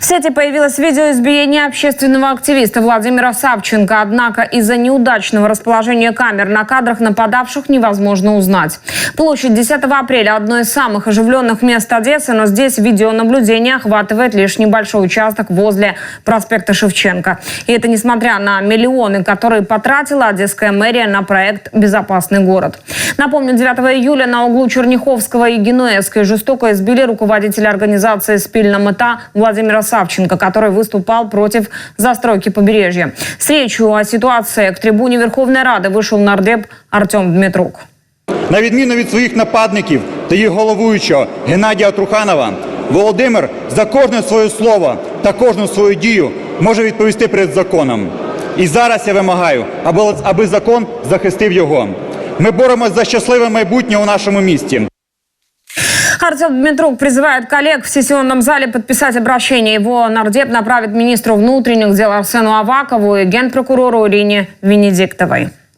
В сети появилось видео избиения общественного активиста Владимира Савченко. Однако из-за неудачного расположения камер на кадрах нападавших невозможно узнать. Площадь 10 апреля – одно из самых оживленных мест Одессы, но здесь видеонаблюдение охватывает лишь небольшой участок возле проспекта Шевченко. И это несмотря на миллионы, которые потратила одесская мэрия на проект «Безопасный город». Напомню, 9 июля на углу Черняховского и Генуэзской жестоко избили руководителя организации «Спильна мета» Владимира Савченко, который выступал против застройки побережья. С речью о ситуации к трибуне Верховної Ради вийшов нардеп Артем Дмитрук. На відміну від своїх нападників та їх головуючого Геннадія Труханова, Володимир за кожне своє слово та кожну свою дію може відповісти перед законом. І зараз я вимагаю, аби закон захистив його. Ми боремось за щасливе майбутнє у нашому місті. Артем Дмитрук призывает коллег в сессионном зале подписать обращение. Его нардеп направит министру внутренних дел Арсену Авакову и генпрокурору Ирине Венедиктовой.